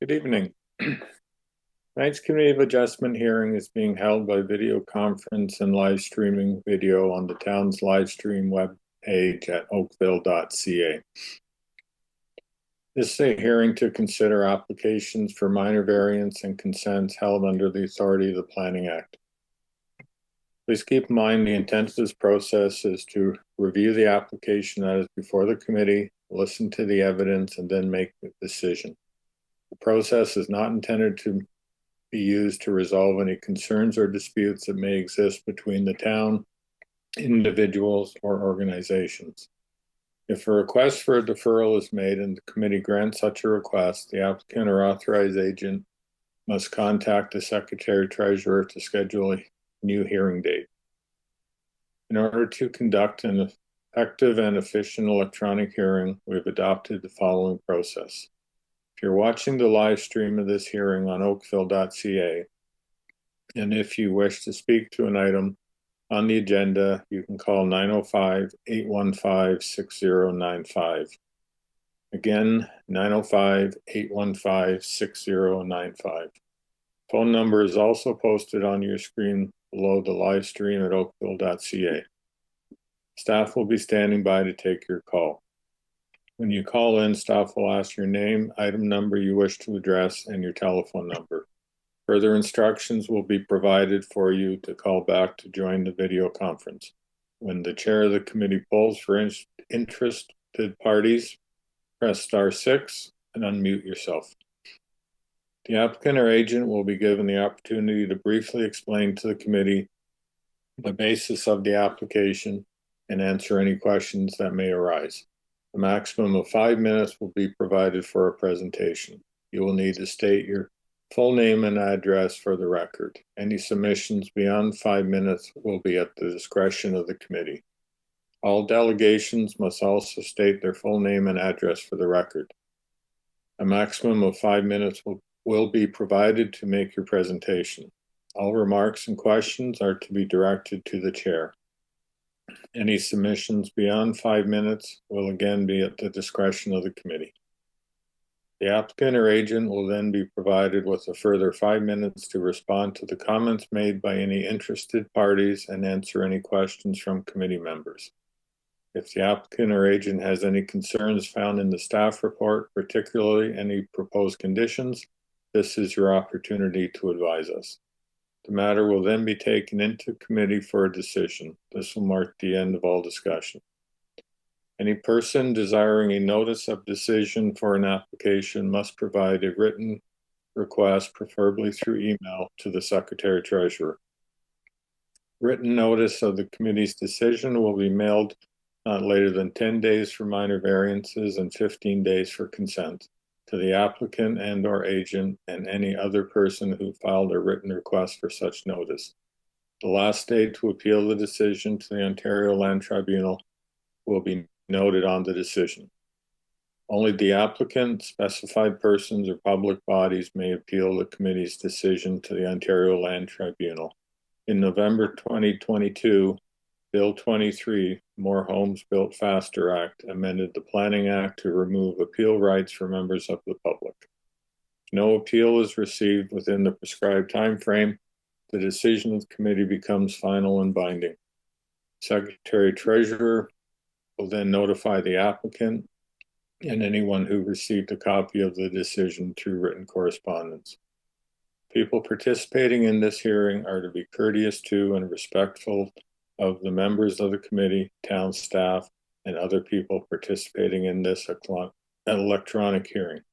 Good evening. Tonight's Committee of Adjustment hearing is being held by video conference and live streaming video on the town's live stream web page at oakville.ca. This is a hearing to consider applications for minor variance and consents held under the authority of the Planning Act. Please keep in mind the intent of this process is to review the application that is before the committee, listen to the evidence, and then make a decision. The process is not intended to be used to resolve any concerns or disputes that may exist between the town, individuals, or organizations. If a request for a deferral is made and the committee grants such a request, the applicant or authorized agent must contact the Secretary-Treasurer to schedule a new hearing date. In order to conduct an effective and efficient electronic hearing, we've adopted the following process. If you're watching the live stream of this hearing on oakville.ca, and if you wish to speak to an item on the agenda, you can call 905-815-6095. Again, 905-815-6095. Phone number is also posted on your screen below the live stream at oakville.ca. Staff will be standing by to take your call. When you call in, staff will ask your name, item number you wish to address, and your telephone number. Further instructions will be provided for you to call back to join the video conference. When the chair of the committee polls for interested parties, press *6 and unmute yourself. The applicant or agent will be given the opportunity to briefly explain to the committee the basis of the application and answer any questions that may arise. A maximum of 5 minutes will be provided for a presentation. You will need to state your full name and address for the record. Any submissions beyond 5 minutes will be at the discretion of the committee. All delegations must also state their full name and address for the record. A maximum of 5 minutes will be provided to make your presentation. All remarks and questions are to be directed to the chair. Any submissions beyond 5 minutes will again be at the discretion of the committee. The applicant or agent will then be provided with a further 5 minutes to respond to the comments made by any interested parties and answer any questions from committee members. If the applicant or agent has any concerns found in the staff report, particularly any proposed conditions, this is your opportunity to advise us. The matter will then be taken into committee for a decision. This will mark the end of all discussion. Any person desiring a notice of decision for an application must provide a written request, preferably through email, to the Secretary-Treasurer. Written notice of the committee's decision will be mailed not later than 10 days for minor variances and 15 days for consent to the applicant and/or agent and any other person who filed a written request for such notice. The last day to appeal the decision to the Ontario Land Tribunal will be noted on the decision. Only the applicant, specified persons, or public bodies may appeal the committee's decision to the Ontario Land Tribunal. In November 2022, Bill 23, More Homes Built Faster Act, amended the Planning Act to remove appeal rights for members of the public. If no appeal is received within the prescribed time frame, the decision of the committee becomes final and binding. Secretary-Treasurer will then notify the applicant and anyone who received a copy of the decision through written correspondence. People participating in this hearing are to be courteous to and respectful of the members of the committee, town staff, and other people participating in this electronic hearing.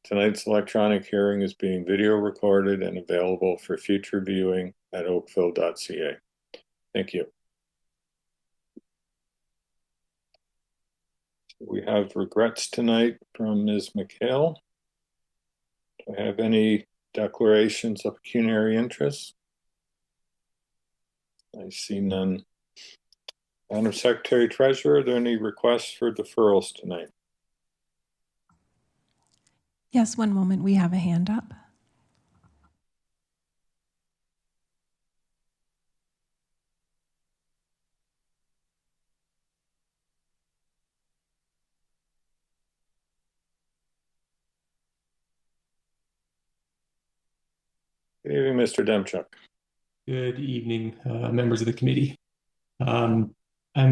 Tonight's electronic hearing is being video recorded and available for future viewing at oakville.ca. Thank you. We have regrets tonight from Ms. McHale. Do I have any declarations of pecuniary interest? I see none. Madam Secretary-Treasurer, are there any requests for deferrals tonight? Yes, one moment. We have a hand up. Good evening, Mr. Demchuk. Good evening, members of the committee. I'm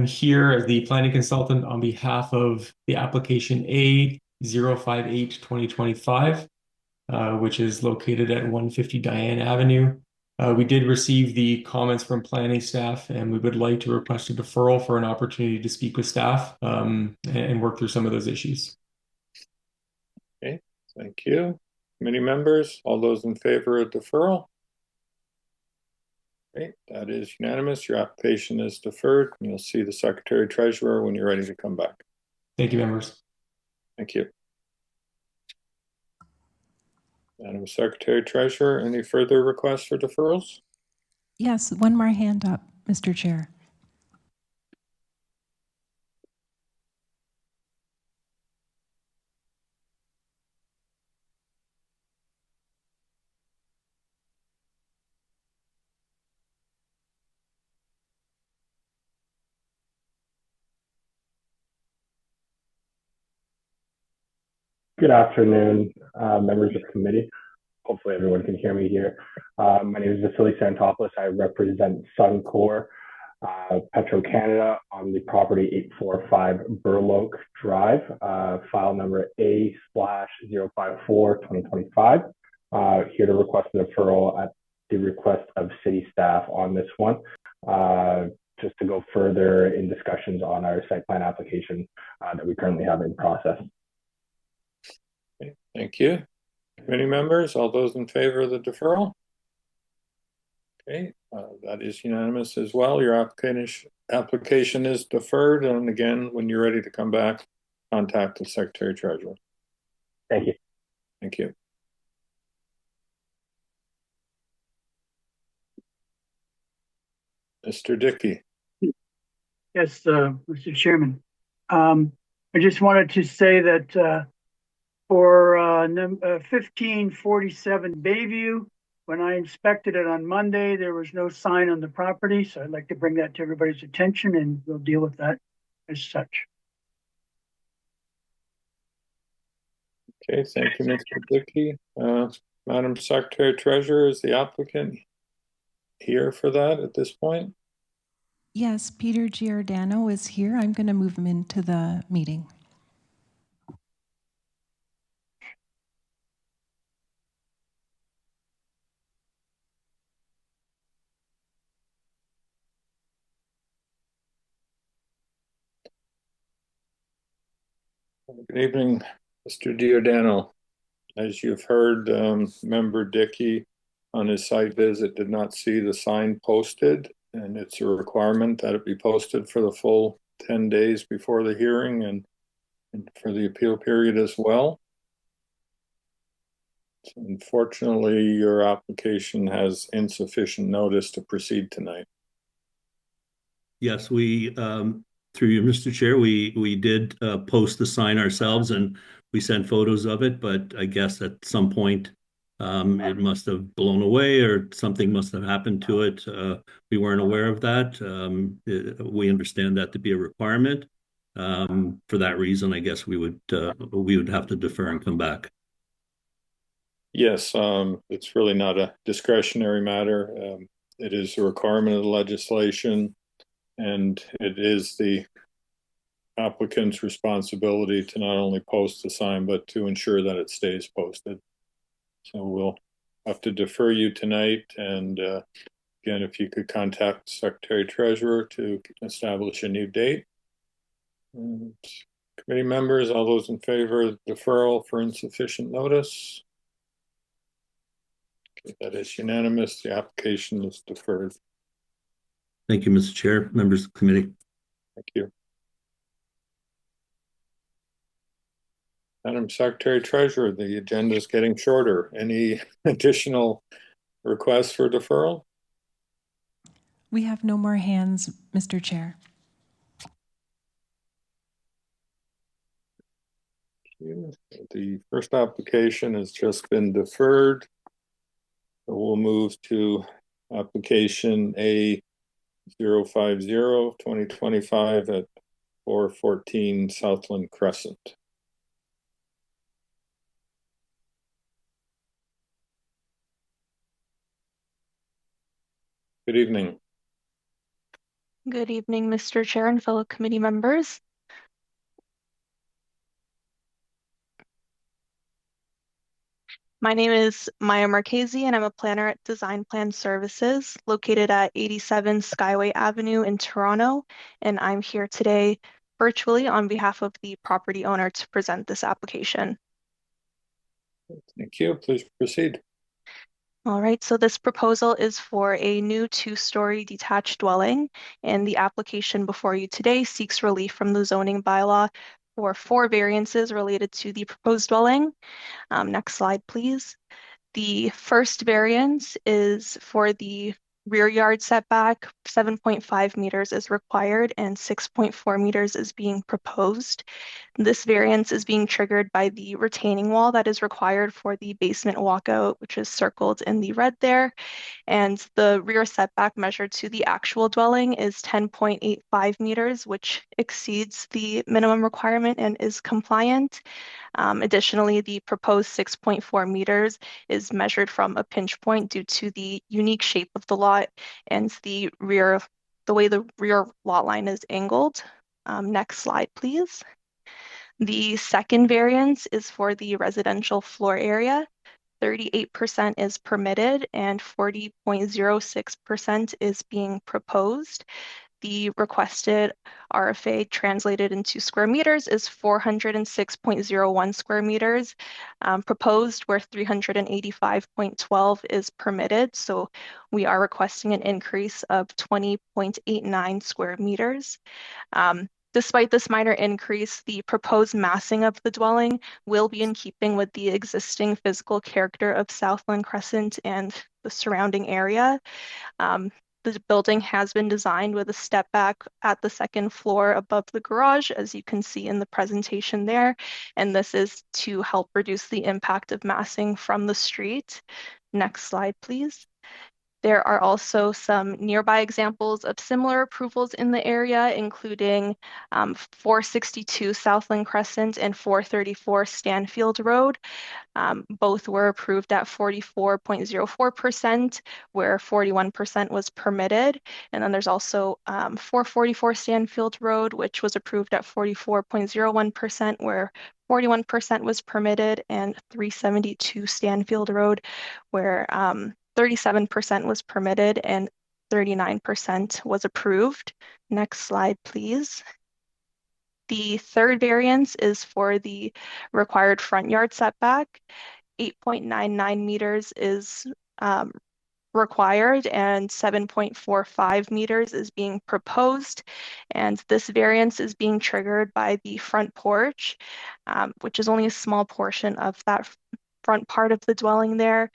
here as the planning consultant on behalf of the application A058-2025, which is located at 150 Diane Avenue. We did receive the comments from planning staff, and we would like to request a deferral for an opportunity to speak with staff and work through some of those issues. Okay, thank you. Committee members, all those in favor of deferral? Okay, that is unanimous. Your application is deferred. You'll see the Secretary Treasurer when you're ready to come back. Thank you, members. Thank you. Madam Secretary Treasurer, any further requests for deferrals? Yes, one more hand up, Mr. Chair. Good afternoon, members of the committee. Hopefully everyone can hear me here. My name is Vasily Santopoulos. I represent Suncor Petro-Canada on the property 845 Burloak Drive, file number A/054-2025. Here to request a deferral at the request of city staff on this one, just to go further in discussions on our site plan application that we currently have in process. Okay, thank you. Committee members, all those in favor of the deferral? Okay, that is unanimous as well. Your application is deferred, and again, when you're ready to come back, contact the Secretary Treasurer. Thank you. Thank you. Mr. Dickey. Yes, Mr. Chairman. I just wanted to say that for 1547 Bayview, when I inspected it on Monday, there was no sign on the property. So I'd like to bring that to everybody's attention, and we'll deal with that as such. Okay, thank you, Mr. Dickey. Madam Secretary Treasurer, is the applicant here for that at this point? Yes, Peter Giordano is here. I'm going to move him into the meeting. Good evening, Mr. Giordano. As you've heard, Member Dickey on his site visit did not see the sign posted, and it's a requirement that it be posted for the full 10 days before the hearing and for the appeal period as well. So unfortunately, your application has insufficient notice to proceed tonight. Yes, we through you, Mr. Chair, we did post the sign ourselves, and we sent photos of it, but I guess at some point it must have blown away or something must have happened to it. We weren't aware of that. We understand that to be a requirement. For that reason, I guess we would have to defer and come back. Yes, it's really not a discretionary matter. It is a requirement of the legislation, and it is the applicant's responsibility to not only post the sign, but to ensure that it stays posted. So we'll have to defer you tonight. And again, if you could contact Secretary Treasurer to establish a new date. And committee members, all those in favor of deferral for insufficient notice? Okay, that is unanimous. The application is deferred. Thank you, Mr. Chair, members of the committee. Thank you. Madam Secretary Treasurer, the agenda is getting shorter. Any additional requests for deferral? We have no more hands, Mr. Chair. The first application has just been deferred. So we'll move to application A050-2025 at 414 Southland Crescent. Good evening. Good evening, Mr. Chair and fellow committee members. My name is Maya Marchese, and I'm a planner at Design Plan Services, located at 87 Skyway Avenue in Toronto. And I'm here today virtually on behalf of the property owner to present this application. Thank you. Please proceed. All right, so this proposal is for a new 2-story detached dwelling, and the application before you today seeks relief from the zoning bylaw for 4 variances related to the proposed dwelling. Next slide, please. The first variance is for the rear yard setback. 7.5 meters is required and 6.4 meters is being proposed. This variance is being triggered by the retaining wall that is required for the basement walkout, which is circled in the red there. And the rear setback measured to the actual dwelling is 10.85 meters, which exceeds the minimum requirement and is compliant. Additionally, the proposed 6.4 meters is measured from a pinch point due to the unique shape of the lot and the way the rear lot line is angled. Next slide, please. The second variance is for the residential floor area. 38% is permitted and 40.06% is being proposed. The requested RFA translated into square meters is 406.01 square meters. Proposed where 385.12 is permitted. So we are requesting an increase of 20.89 square meters. Despite this minor increase, the proposed massing of the dwelling will be in keeping with the existing physical character of Southland Crescent and the surrounding area. The building has been designed with a step back at the second floor above the garage, as you can see in the presentation there. And this is to help reduce the impact of massing from the street. Next slide, please. There are also some nearby examples of similar approvals in the area, including 462 Southland Crescent and 434 Stanfield Road. Both were approved at 44.04%, where 41% was permitted. And then there's also 444 Stanfield Road, which was approved at 44.01%, where 41% was permitted, and 372 Stanfield Road, where 37% was permitted and 39% was approved. Next slide, please. The third variance is for the required front yard setback. 8.99 meters is required and 7.45 meters is being proposed. And this variance is being triggered by the front porch, which is only a small portion of that front part of the dwelling there.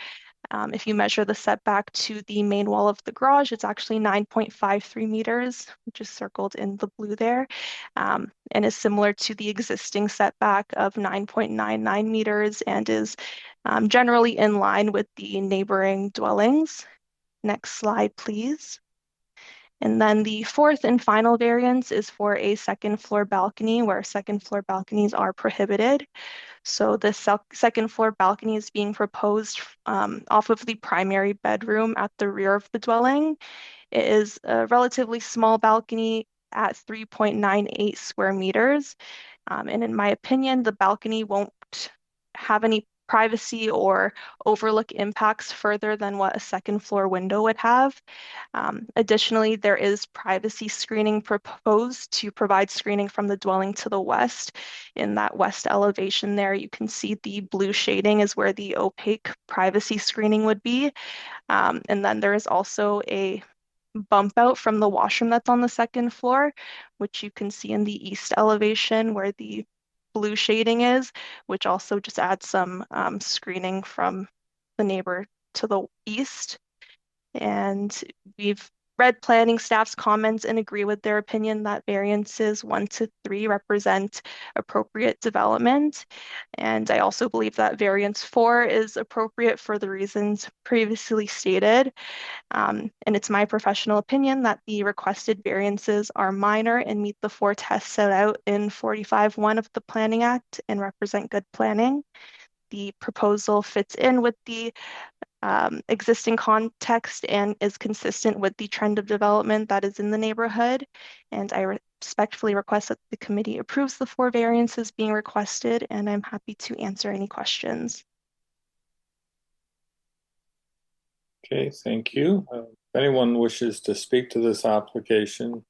If you measure the setback to the main wall of the garage, it's actually 9.53 meters, which is circled in the blue there, and is similar to the existing setback of 9.99 meters and is generally in line with the neighboring dwellings. Next slide, please. And then the fourth and final variance is for a second floor balcony, where second floor balconies are prohibited. So the second floor balcony is being proposed off of the primary bedroom at the rear of the dwelling. It is a relatively small balcony at 3.98 square meters. And in my opinion, the balcony won't have any privacy or overlook impacts further than what a second floor window would have. Additionally, there is privacy screening proposed to provide screening from the dwelling to the west. In that west elevation there, you can see the blue shading is where the opaque privacy screening would be. And then there is also a bump out from the washroom that's on the second floor, which you can see in the east elevation where the blue shading is, which also just adds some screening from the neighbor to the east. And we've read planning staff's comments and agree with their opinion that variances 1 to 3 represent appropriate development. And I also believe that variance 4 is appropriate for the reasons previously stated. And it's my professional opinion that the requested variances are minor and meet the 4 tests set out in 45(1) of the Planning Act and represent good planning. The proposal fits in with the existing context and is consistent with the trend of development that is in the neighborhood. And I respectfully request that the committee approves the 4 variances being requested, and I'm happy to answer any questions. Okay, thank you. If anyone wishes to speak to this application,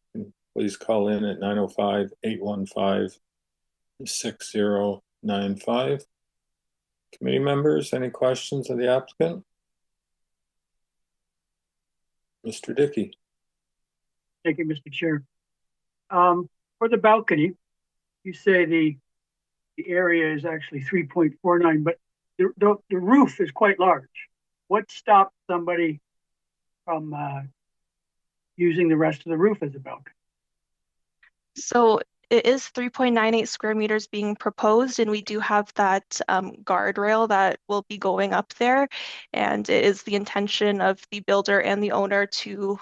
please call in at 905-815-6095. Committee members, any questions of the applicant? Mr. Dickey. Thank you, Mr. Chair. For the balcony, you say the area is actually 3.49, but the roof is quite large. What stops somebody from using the rest of the roof as a balcony? So it is 3.98 square meters being proposed, and we do have that guardrail that will be going up there. And it is the intention of the builder and the owner to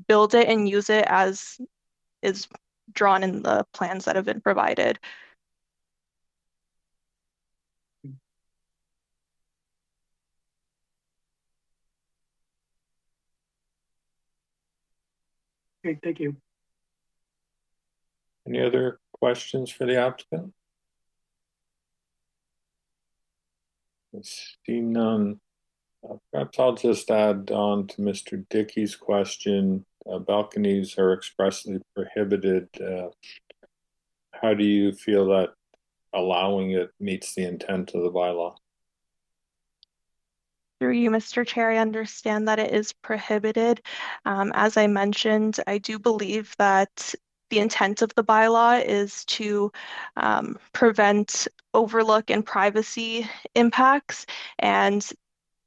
build it and use it as is drawn in the plans that have been provided. Okay, thank you. Any other questions for the applicant? I see none. Perhaps I'll just add on to Mr. Dickey's question. Balconies are expressly prohibited. How do you feel that allowing it meets the intent of the bylaw? Through you, Mr. Chair, I understand that it is prohibited. As I mentioned, I do believe that the intent of the bylaw is to prevent overlook and privacy impacts, and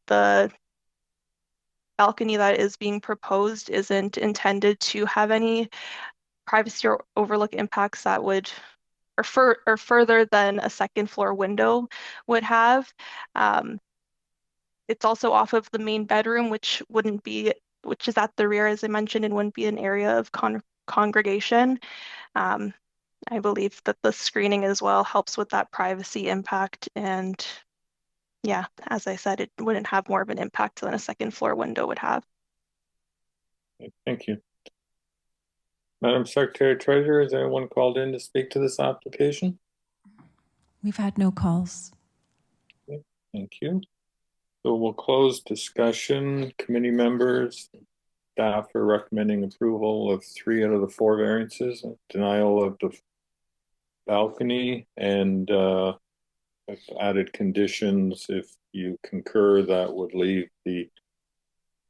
the balcony that is being proposed isn't intended to have any privacy or overlook impacts that would or further than a second floor window would have. It's also off of the main bedroom, which is at the rear, as I mentioned, and wouldn't be an area of congregation. I believe that the screening as well helps with that privacy impact. And yeah, as I said, it wouldn't have more of an impact than a second floor window would have. Okay, thank you. Madam Secretary Treasurer, is anyone called in to speak to this application? We've had no calls. Okay, thank you. So we'll close discussion. Committee members, staff are recommending approval of 3 out of the 4 variances, denial of the balcony, and added conditions. If you concur, that would leave the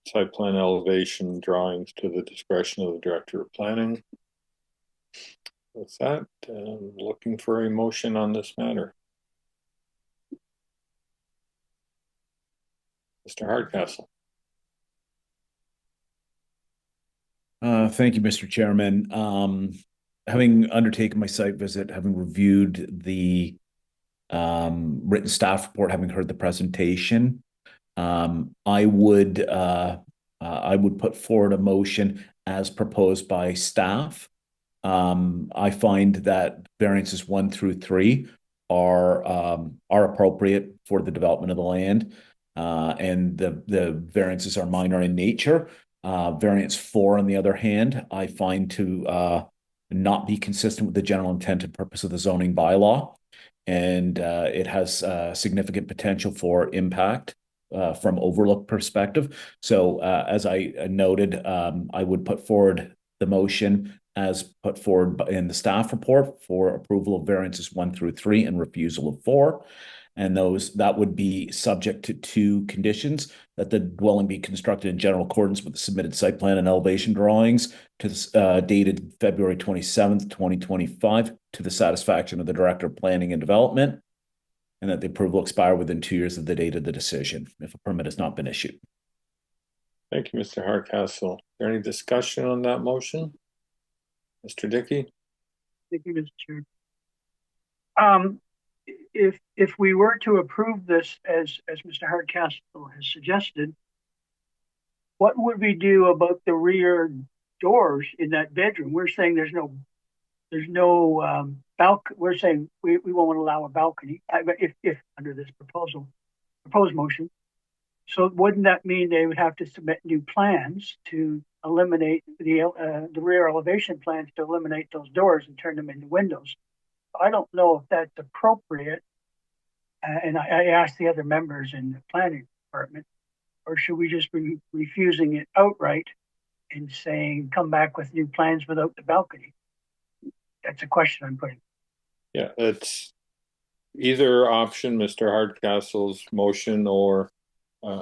site plan elevation drawings to the discretion of the Director of Planning. With that, I'm looking for a motion on this matter. Mr. Hardcastle. Thank you, Mr. Chairman. Having undertaken my site visit, having reviewed the written staff report, having heard the presentation, I would put forward a motion as proposed by staff. I find that variances 1 through 3 are appropriate for the development of the land, and the variances are minor in nature. Variance 4, on the other hand, I find to not be consistent with the general intent and purpose of the zoning bylaw, and it has significant potential for impact from overlook perspective. So as I noted, I would put forward the motion as put forward in the staff report for approval of variances 1 through 3 and refusal of 4. And that would be subject to 2 conditions: that the dwelling be constructed in general accordance with the submitted site plan and elevation drawings dated February 27th, 2025, to the satisfaction of the Director of Planning and Development, and that the approval expire within 2 years of the date of the decision if a permit has not been issued. Thank you, Mr. Hardcastle. Is there any discussion on that motion? Mr. Dickey? Thank you, Mr. Chair. If we were to approve this as Mr. Hardcastle has suggested, what would we do about the rear doors in that bedroom? We're saying there's no balcony. We're saying we won't allow a balcony if under this proposed motion. So wouldn't that mean they would have to submit new plans to eliminate the rear elevation plans to eliminate those doors and turn them into windows? I don't know if that's appropriate. And I asked the other members in the planning department, or should we just be refusing it outright and saying, come back with new plans without the balcony? That's a question I'm putting. Yeah, it's either option, Mr. Hardcastle's motion, or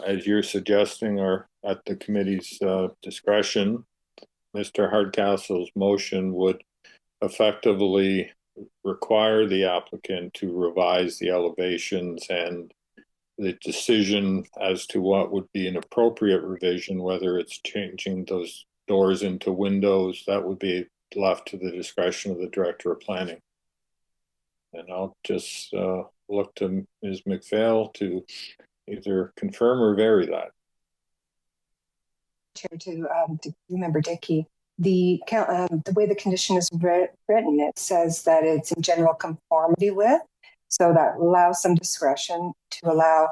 as you're suggesting, or at the committee's discretion, Mr. Hardcastle's motion would effectively require the applicant to revise the elevations, and the decision as to what would be an appropriate revision, whether it's changing those doors into windows, that would be left to the discretion of the Director of Planning. And I'll just look to Ms. McPhail to either confirm or vary that. Chair, to Member Dickey, the way the condition is written, it says that it's in general conformity with, so that allows some discretion to allow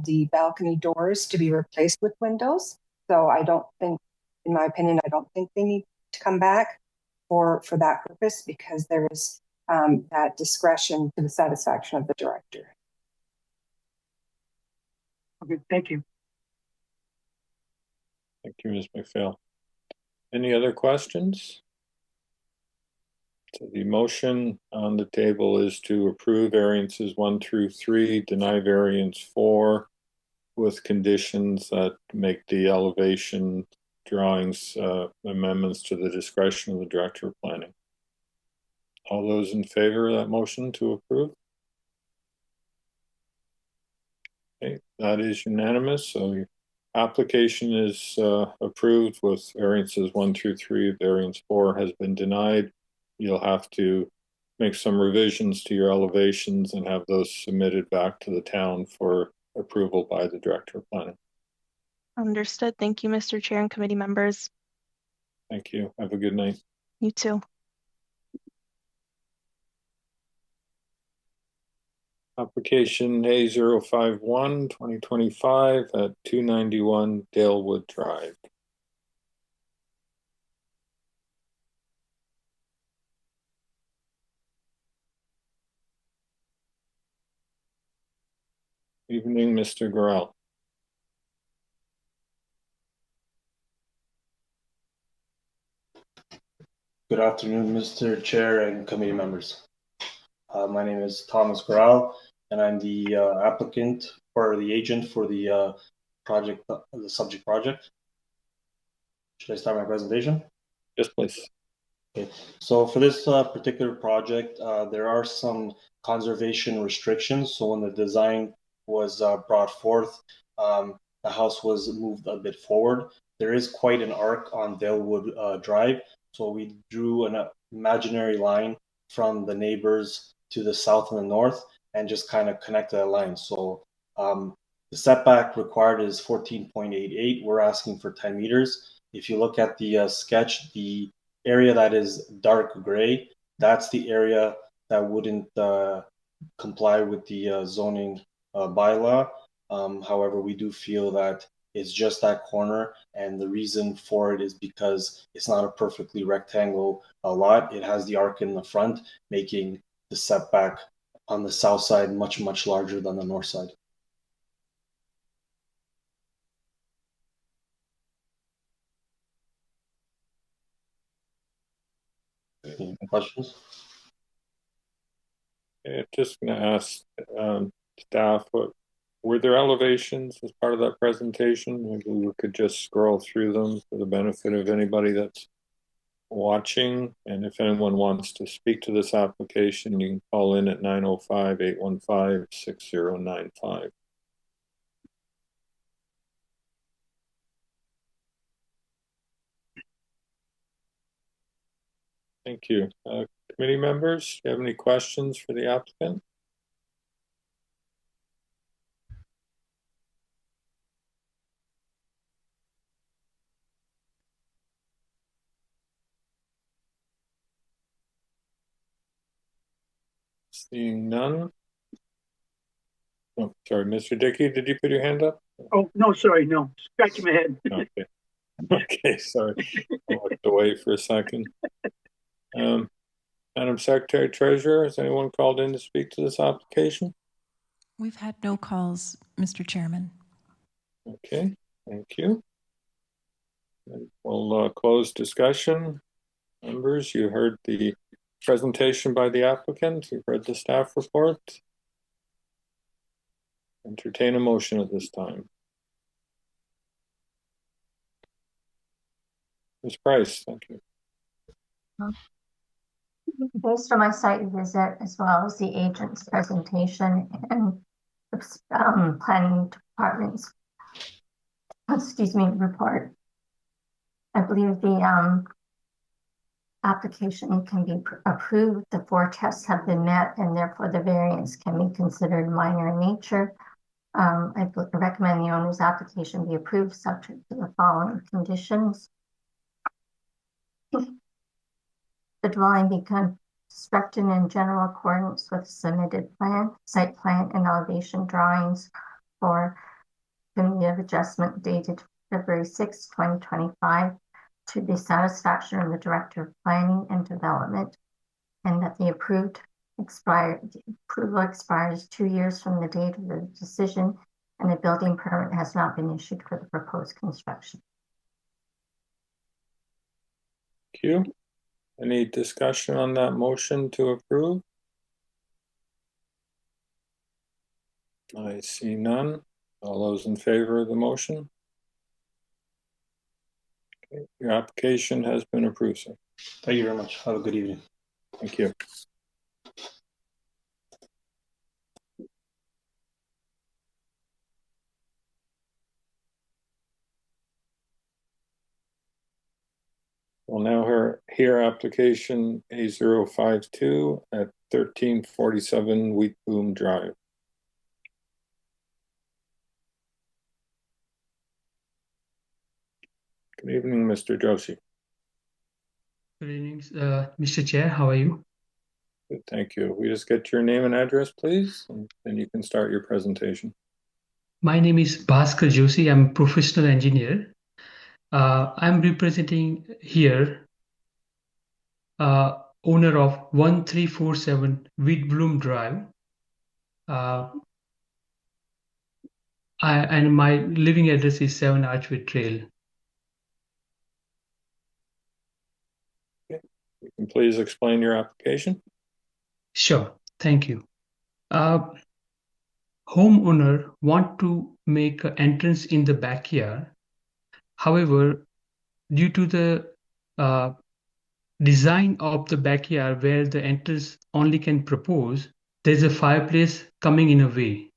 the balcony doors to be replaced with windows. So I don't think, in my opinion, I don't think they need to come back for that purpose, because there is that discretion to the satisfaction of the director. Okay, thank you. Thank you, Ms. McPhail. Any other questions? So the motion on the table is to approve variances 1 through 3, deny variance 4, with conditions that make the elevation drawings amendments to the discretion of the Director of Planning. All those in favor of that motion to approve? Okay, that is unanimous. So your application is approved with variances 1 through 3. Variance 4 has been denied. You'll have to make some revisions to your elevations and have those submitted back to the town for approval by the Director of Planning. Understood. Thank you, Mr. Chair and committee members. Thank you. Have a good night. You too. Application A051 2025 at 291 Dalewood Drive. Evening, Mr. Gorell. Good afternoon, Mr. Chair and committee members. My name is Thomas Corral, and I'm the applicant or the agent for the project, the subject project. Should I start my presentation? Yes, please. Okay. So for this particular project, there are some conservation restrictions. So when the design was brought forth, the house was moved a bit forward. There is quite an arc on Dalewood Drive. So we drew an imaginary line from the neighbors to the south and the north and just kind of connected a line. So the setback required is 14.88. We're asking for 10 meters. If you look at the sketch, the area that is dark gray, that's the area that wouldn't comply with the zoning bylaw. However, we do feel that it's just that corner, and the reason for it is because it's not a perfectly rectangle lot. It has the arc in the front, making the setback on the south side much, much larger than the north side. Any questions? Just going to ask staff, were there elevations as part of that presentation? Maybe we could just scroll through them for the benefit of anybody that's watching. And if anyone wants to speak to this application, you can call in at 905-815-6095. Thank you. Committee members, do you have any questions for the applicant? Seeing none. Oh, sorry, Mr. Dickey, did you put your hand up? Oh, no, sorry, no. Scratching my head. Okay. Okay, sorry. I looked away for a second. Madam Secretary Treasurer, has anyone called in to speak to this application? We've had no calls, Mr. Chairman. Okay, thank you. And we'll close discussion. Members, you heard the presentation by the applicant. You've read the staff report. Entertain a motion at this time. Ms. Price, thank you. Based on my site visit, as well as the agent's presentation and the planning department's, report, I believe the application can be approved. The 4 tests have been met, and therefore the variance can be considered minor in nature. I recommend the owner's application be approved subject to the following conditions. The dwelling be constructed in general accordance with submitted plan, site plan, and elevation drawings for committee of adjustment dated February 6, 2025, to the satisfaction of the Director of Planning and Development, and that the approval expires 2 years from the date of the decision, and a building permit has not been issued for the proposed construction. Thank you. Any discussion on that motion to approve? I see none. All those in favor of the motion? Okay. Your application has been approved, sir. Thank you very much. Have a good evening. Thank you. We'll now hear application A052 at 1347 Wheat Boom Drive. Good evening, Mr. Joshi. Good evening, Mr. Chair. How are you? Good, thank you. We just get your name and address, please, and then you can start your presentation. My name is Bhaskar Joshi. I'm a professional engineer. I'm representing here owner of 1347 Wheat Bloom Drive. And my living address is 7 Archway Trail. Okay. You can please explain your application. Sure, thank you. Homeowner want to make an entrance in the backyard. However, due to the design of the backyard where the entrance only can propose, there's a fireplace coming in a way.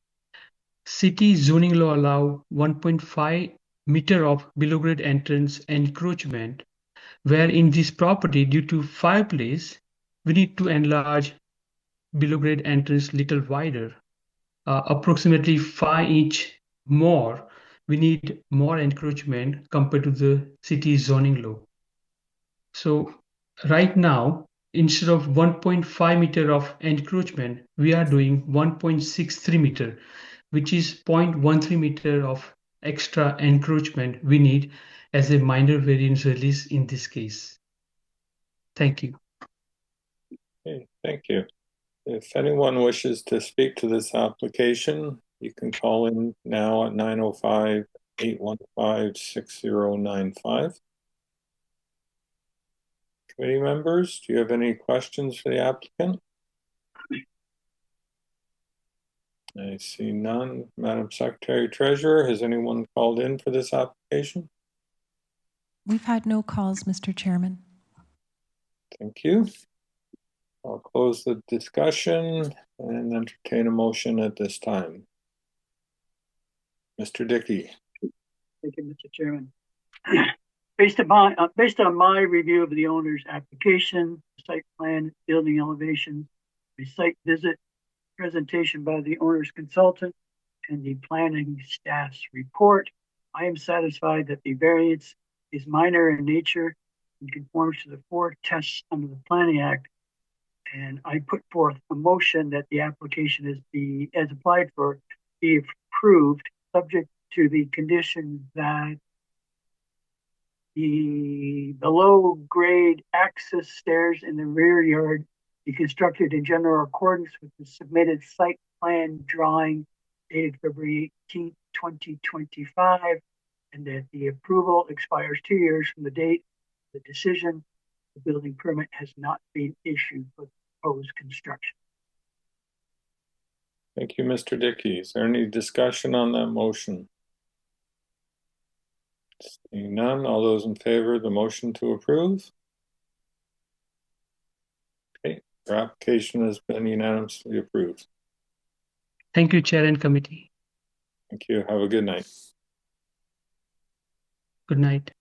City zoning law allow 1.5 meter of below grade entrance encroachment, where in this property, due to fireplace, we need to enlarge below grade entrance little wider, approximately 5 inch more. We need more encroachment compared to the city zoning law. So right now, instead of 1.5 meter of encroachment, we are doing 1.63 meter, which is 0.13 meter of extra encroachment we need as a minor variance release in this case. Thank you. Okay, thank you. If anyone wishes to speak to this application, you can call in now at 905-815-6095. Committee members, do you have any questions for the applicant? I see none. Madam Secretary Treasurer, has anyone called in for this application? We've had no calls, Mr. Chairman. Thank you. I'll close the discussion and entertain a motion at this time. Mr. Dickey. Thank you, Mr. Chairman. Based on my review of the owner's application, site plan, building elevation, the site visit, presentation by the owner's consultant, and the planning staff's report, I am satisfied that the variance is minor in nature and conforms to the 4 tests under the Planning Act. And I put forth a motion that the application as applied for be approved, subject to the condition that the below-grade access stairs in the rear yard be constructed in general accordance with the submitted site plan drawing dated February 18, 2025, and that the approval expires 2 years from the date of the decision. The building permit has not been issued for proposed construction. Thank you, Mr. Dickey. Is there any discussion on that motion? Seeing none, all those in favor of the motion to approve? Okay, your application has been unanimously approved. Thank you, Chair and Committee. Thank you. Have a good night. Good night.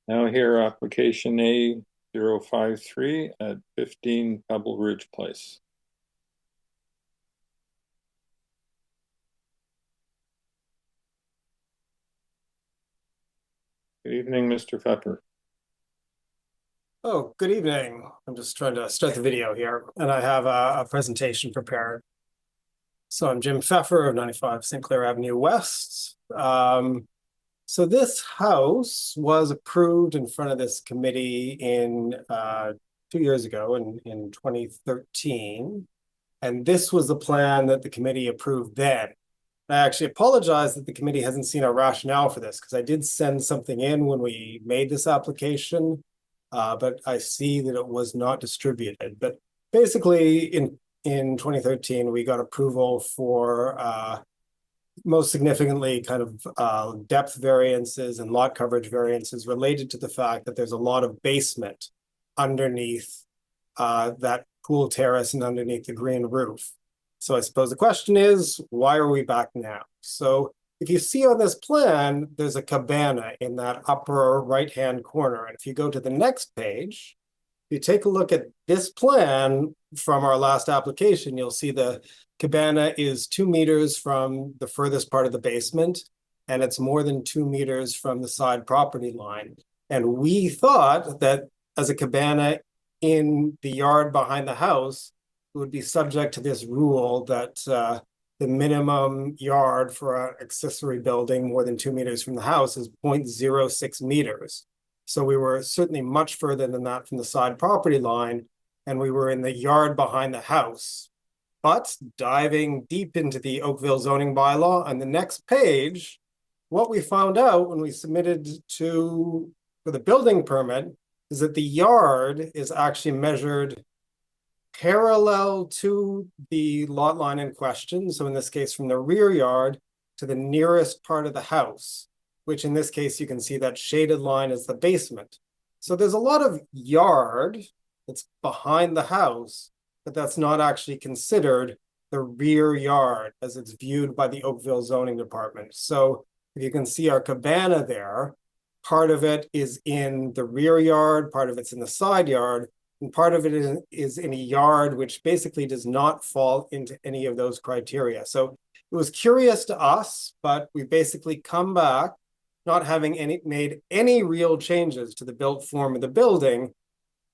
Now here, application A053 at 15 Pebble Ridge Place. Good evening, Mr. Pfeffer. Oh, good evening. I'm just trying to start the video here, and I have a presentation prepared. So I'm Jim Pfeffer of 95 St. Clair Avenue West. So this house was approved in front of this committee in 2 years ago in 2013. And this was the plan that the committee approved then. I actually apologize that the committee hasn't seen our rationale for this, because I did send something in when we made this application, but I see that it was not distributed. But basically in 2013, we got approval for most significantly kind of depth variances and lot coverage variances related to the fact that there's a lot of basement underneath that pool terrace and underneath the green roof. So I suppose the question is, why are we back now? So if you see on this plan, there's a cabana in that upper right-hand corner. And if you go to the next page, if you take a look at this plan from our last application, you'll see the cabana is 2 meters from the furthest part of the basement, and it's more than 2 meters from the side property line. And we thought that as a cabana in the yard behind the house, it would be subject to this rule that the minimum yard for an accessory building more than 2 meters from the house is 0.06 meters. So we were certainly much further than that from the side property line, and we were in the yard behind the house. But diving deep into the Oakville zoning bylaw on the next page, what we found out when we submitted for the building permit is that the yard is actually measured parallel to the lot line in question. So in this case, from the rear yard to the nearest part of the house, which in this case, you can see that shaded line is the basement. So there's a lot of yard that's behind the house, but that's not actually considered the rear yard as it's viewed by the Oakville zoning department. So if you can see our cabana there, part of it is in the rear yard, part of it's in the side yard, and part of it is in a yard which basically does not fall into any of those criteria. So it was curious to us, but we basically come back not having made any real changes to the built form of the building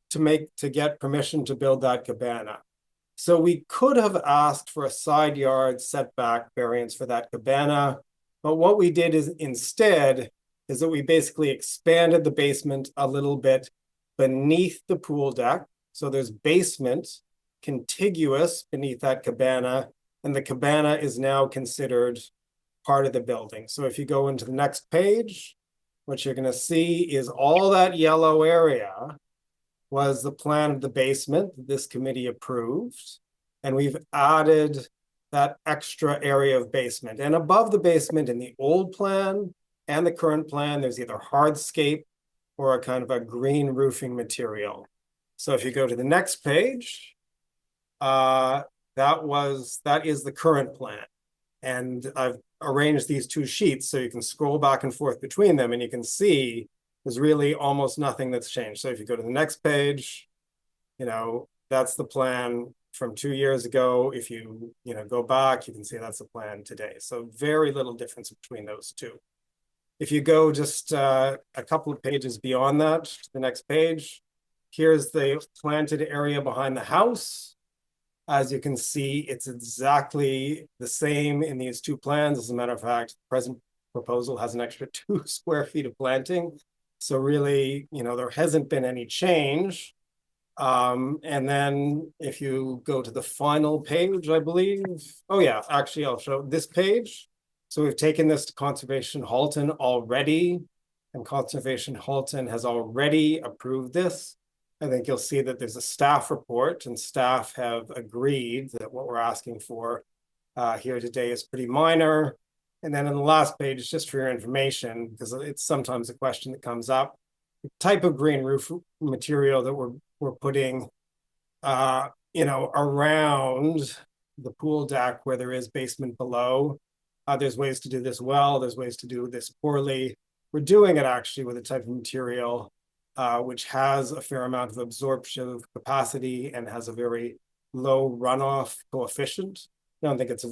to get permission to build that cabana. So we could have asked for a side yard setback variance for that cabana, but what we did is instead is that we basically expanded the basement a little bit beneath the pool deck. So there's basement contiguous beneath that cabana, and the cabana is now considered part of the building. So if you go into the next page, what you're going to see is all that yellow area was the plan of the basement that this committee approved. And we've added that extra area of basement. And above the basement in the old plan and the current plan, there's either hardscape or a kind of a green roofing material. So if you go to the next page, that is the current plan. And I've arranged these two sheets so you can scroll back and forth between them, and you can see there's really almost nothing that's changed. So if you go to the next page, that's the plan from 2 years ago. If you go back, you can see that's the plan today. So very little difference between those two. If you go just a couple of pages beyond that, to the next page, here's the planted area behind the house. As you can see, it's exactly the same in these two plans. As a matter of fact, the present proposal has an extra 2 square feet of planting. So really, there hasn't been any change. And then if you go to the final page, I believe, oh yeah, actually I'll show this page. So we've taken this to Conservation Halton already, and Conservation Halton has already approved this. I think you'll see that there's a staff report, and staff have agreed that what we're asking for here today is pretty minor. And then in the last page, just for your information, because it's sometimes a question that comes up, the type of green roof material that we're putting, around the pool deck where there is basement below. There's ways to do this well. There's ways to do this poorly. We're doing it actually with a type of material which has a fair amount of absorption capacity and has a very low runoff coefficient. I don't think it's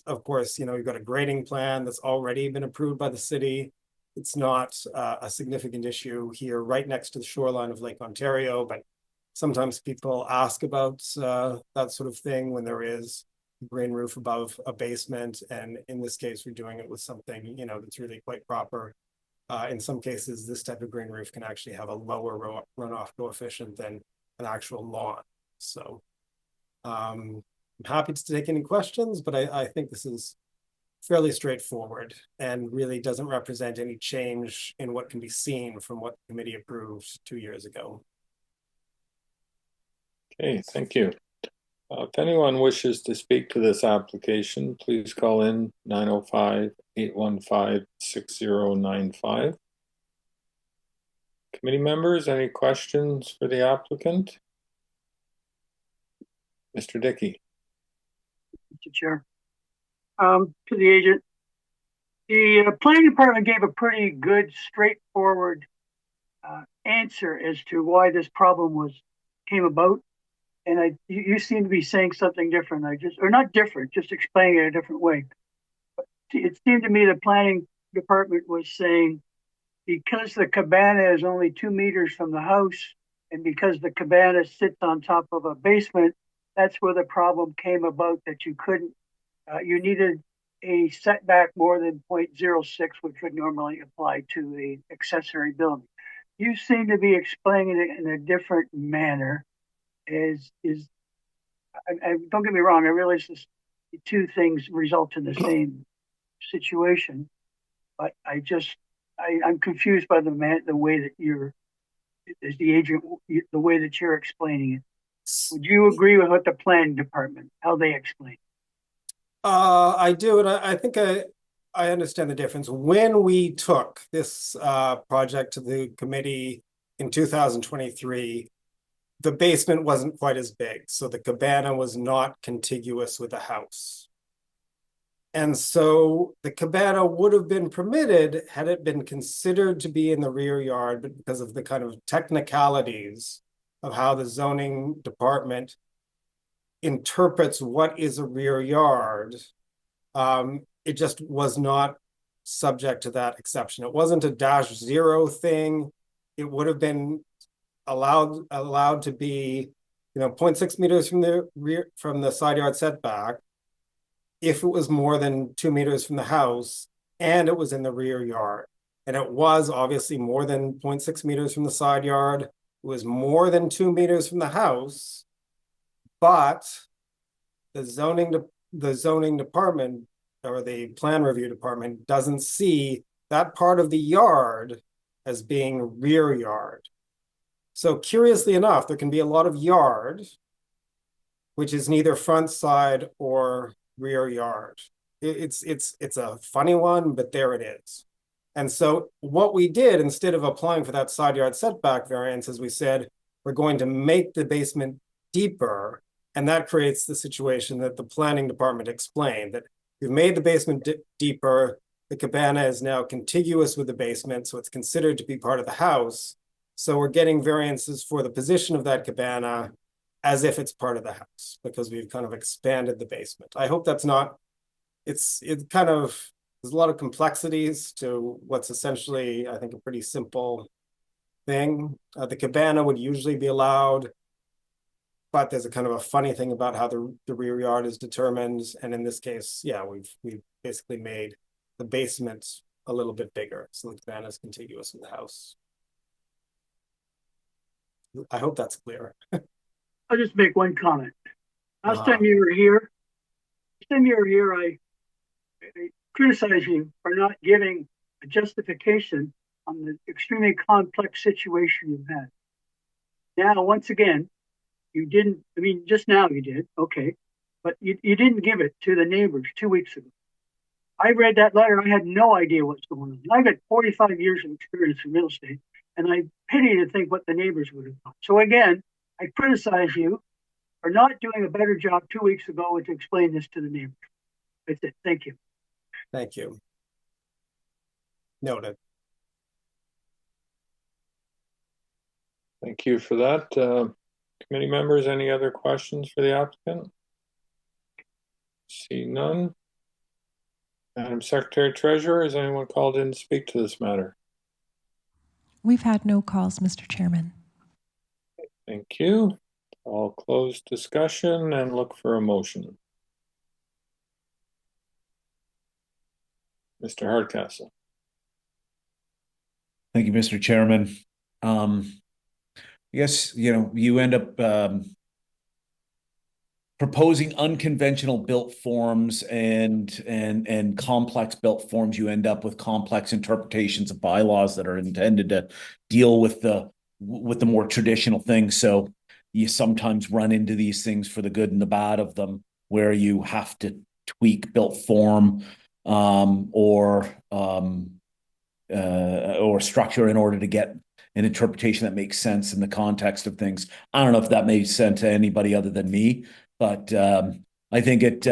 of course, you've got a grading plan that's already been approved by the city. It's not a significant issue here right next to the shoreline of Lake Ontario, but sometimes people ask about that sort of thing when there is a green roof above a basement. And in this case, we're doing it with something, that's really quite proper. In some cases, this type of green roof can actually have a lower runoff coefficient than an actual lawn. So I'm happy to take any questions, but I think this is fairly straightforward and really doesn't represent any change in what can be seen from what the committee approved 2 years ago. Okay, thank you. If anyone wishes to speak to this application, please call in 905-815-6095. Committee members, any questions for the applicant? Mr. Dickey. Mr. Chair. To the agent, the planning department gave a pretty good, straightforward answer as to why this problem came about. And you seem to be saying something different. Or not different, just explaining it a different way. But it seemed to me the planning department was saying, because the cabana is only 2 meters from the house, and because the cabana sits on top of a basement, that's where the problem came about, that you couldn't, you needed a setback more than 0.06, which would normally apply to the accessory building. You seem to be explaining it in a different manner. Don't get me wrong, I realize the two things result in the same situation, but I'm confused by the way that you're, as the agent, the way that you're explaining it. Would you agree with what the planning department, how they explain it? I do, and I think I understand the difference. When we took this project to the committee in 2023, the basement wasn't quite as big, so the cabana was not contiguous with the house. And so the cabana would have been permitted had it been considered to be in the rear yard, but because of the kind of technicalities of how the zoning department interprets what is a rear yard, it just was not subject to that exception. It wasn't a -0 thing. It would have been allowed to be, 0.6 meters from the side yard setback if it was more than 2 meters from the house and it was in the rear yard. And it was obviously more than 0.6 meters from the side yard. It was more than 2 meters from the house, but the zoning department or the plan review department doesn't see that part of the yard as being rear yard. So curiously enough, there can be a lot of yard, which is neither front, side, or rear yard. It's a funny one, but there it is. And so what we did, instead of applying for that side yard setback variance, is we said, we're going to make the basement deeper. And that creates the situation that the planning department explained, that we've made the basement deeper. The cabana is now contiguous with the basement, so it's considered to be part of the house. So we're getting variances for the position of that cabana as if it's part of the house, because we've kind of expanded the basement. I hope that's not, it kind of there's a lot of complexities to what's essentially, I think, a pretty simple thing. The cabana would usually be allowed, but there's a kind of a funny thing about how the rear yard is determined. And in this case, yeah, we've basically made the basement a little bit bigger, so the cabana is contiguous with the house. I hope that's clear. I'll just make one comment. Last time you were here, I criticized you for not giving a justification on the extremely complex situation you had. Now, once again, you didn't, I mean, just now you did, okay, but you didn't give it to the neighbors 2 weeks ago. I read that letter, I had no idea what's going on. I've got 45 years of experience in real estate, and I pity to think what the neighbors would have thought. So again, I criticize you for not doing a better job 2 weeks ago to explain this to the neighbors. That's it. Thank you. Thank you. Noted. Thank you for that. Committee members, any other questions for the applicant? See none. Madam Secretary Treasurer, is anyone called in to speak to this matter? We've had no calls, Mr. Chairman. Thank you. I'll close discussion and look for a motion. Mr. Hardcastle. Thank you, Mr. Chairman. Yes, you end up proposing unconventional built forms and complex built forms. You end up with complex interpretations of bylaws that are intended to deal with the more traditional things. So you sometimes run into these things for the good and the bad of them, where you have to tweak built form or structure in order to get an interpretation that makes sense in the context of things. I don't know if that made sense to anybody other than me, but I think it,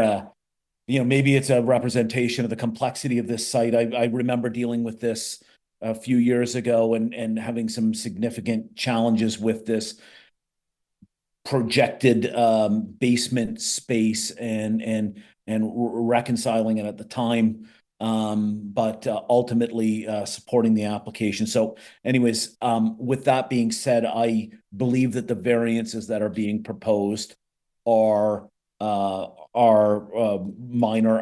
maybe it's a representation of the complexity of this site. I remember dealing with this a few years ago and having some significant challenges with this projected basement space and reconciling it at the time. But ultimately supporting the application. So anyways, with that being said, I believe that the variances that are being proposed are minor.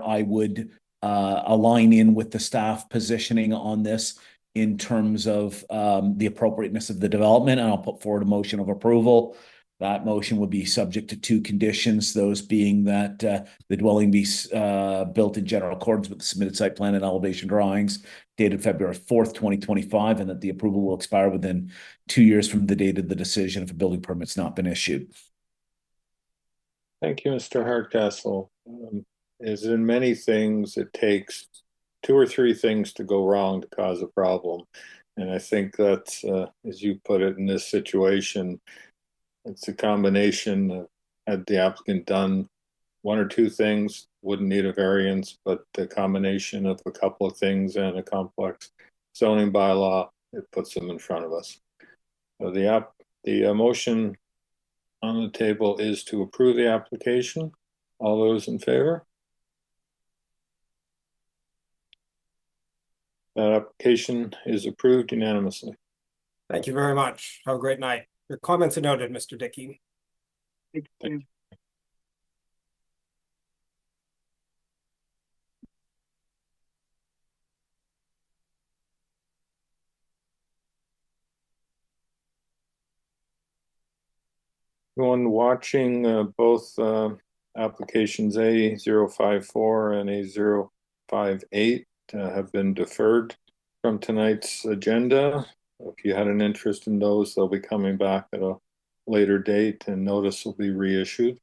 I would align in with the staff positioning on this in terms of the appropriateness of the development, and I'll put forward a motion of approval. That motion would be subject to two conditions, those being that the dwelling be built in general accordance with the submitted site plan and elevation drawings dated February 4th, 2025, and that the approval will expire within 2 years from the date of the decision if a building permit's not been issued. Thank you, Mr. Hardcastle. As in many things, it takes 2 or 3 things to go wrong to cause a problem. And I think that's, as you put it in this situation, it's a combination of, had the applicant done 1 or 2 things, wouldn't need a variance, but the combination of a couple of things and a complex zoning bylaw, it puts them in front of us. So the motion on the table is to approve the application. All those in favor? That application is approved unanimously. Thank you very much. Have a great night. Your comments are noted, Mr. Dickey. Thank you. Everyone watching both applications A054 and A058 have been deferred from tonight's agenda. If you had an interest in those, they'll be coming back at a later date and notice will be reissued.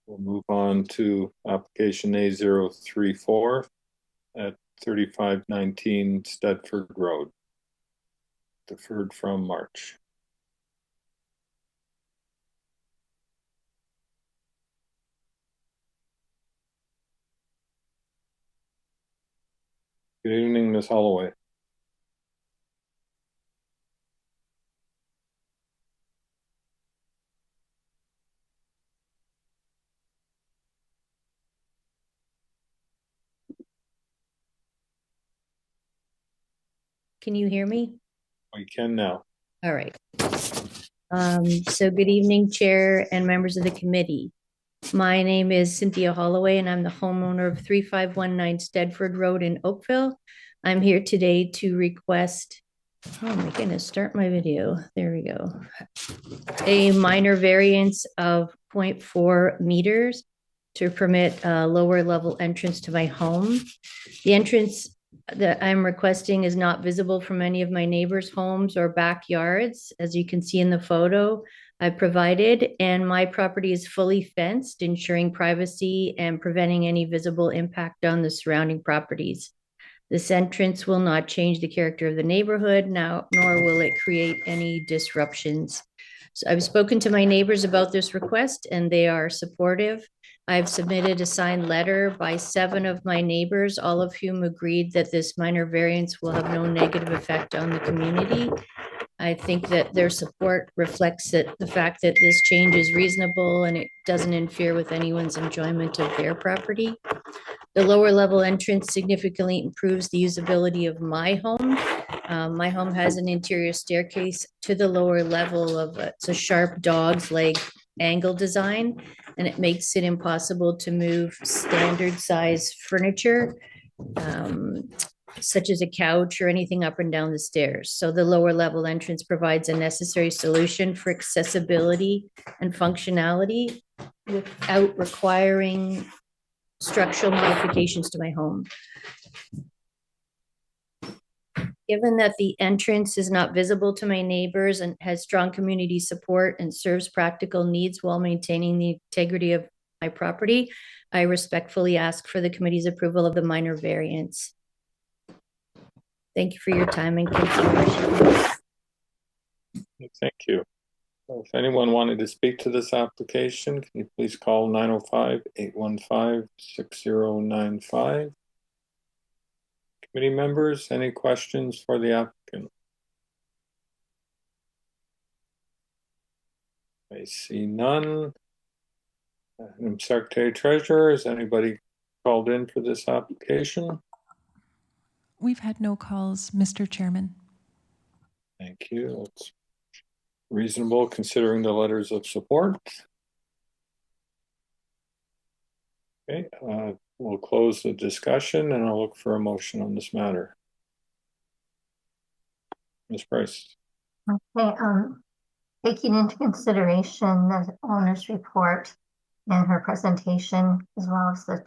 We'll move on to application A034 at 3519 Stedford Road, deferred from March. Good evening, Ms. Holloway. Can you hear me? We can now. All right. So good evening, Chair and members of the committee. My name is Cynthia Holloway, and I'm the homeowner of 3519 Stedford Road in Oakville. I'm here today to request, oh my goodness, start my video. There we go. A minor variance of 0.4 meters to permit a lower level entrance to my home. The entrance that I'm requesting is not visible from any of my neighbors' homes or backyards, as you can see in the photo I provided, and my property is fully fenced, ensuring privacy and preventing any visible impact on the surrounding properties. This entrance will not change the character of the neighborhood now, nor will it create any disruptions. So I've spoken to my neighbors about this request and they are supportive. I've submitted a signed letter by 7 of my neighbors, all of whom agreed that this minor variance will have no negative effect on the community. I think that their support reflects the fact that this change is reasonable and it doesn't interfere with anyone's enjoyment of their property. The lower level entrance significantly improves the usability of my home. My home has an interior staircase to the lower level of it's a sharp dog's leg angle design, and it makes it impossible to move standard size furniture, such as a couch or anything up and down the stairs. So the lower level entrance provides a necessary solution for accessibility and functionality without requiring structural modifications to my home. Given that the entrance is not visible to my neighbors and has strong community support and serves practical needs while maintaining the integrity of my property, I respectfully ask for the committee's approval of the minor variance. Thank you for your time and consideration. Thank you. If anyone wanted to speak to this application, can you please call 905-815-6095? Committee members, any questions for the applicant? I see none. Secretary Treasurer, is anybody called in for this application? We've had no calls, Mr. Chairman. Thank you. That's reasonable considering the letters of support. Okay, we'll close the discussion and I'll look for a motion on this matter. Ms. Price. Okay, taking into consideration the owner's report and her presentation, as well as the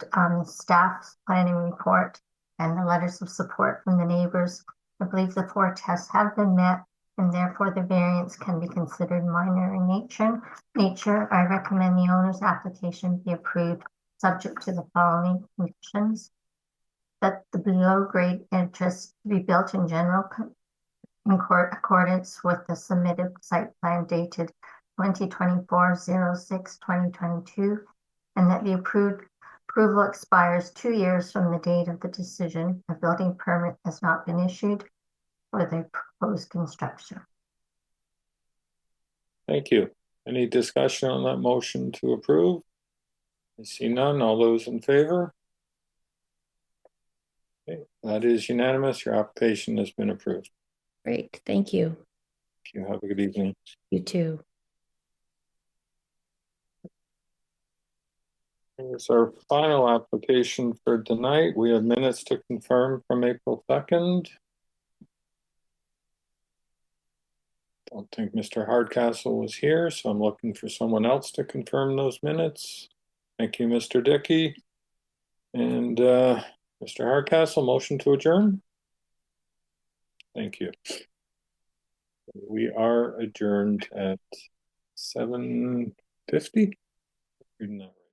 staff's planning report and the letters of support from the neighbors, I believe the 4 tests have been met, and therefore the variance can be considered minor in nature. I recommend the owner's application be approved, subject to the following conditions: that the below-grade interest be built in general accordance with the submitted site plan dated 2024-06-2022, and that the approval expires 2 years from the date of the decision. A building permit has not been issued for the proposed construction. Thank you. Any discussion on that motion to approve? I see none. All those in favor? Okay, that is unanimous. Your application has been approved. Great, thank you. Thank you. Have a good evening. You too. Here's our final application for tonight. We have minutes to confirm from April 2nd. Don't think Mr. Hardcastle was here, so I'm looking for someone else to confirm those minutes. Thank you, Mr. Dickey. And Mr. Hardcastle, motion to adjourn. Thank you. We are adjourned at 7:50. Reading that right.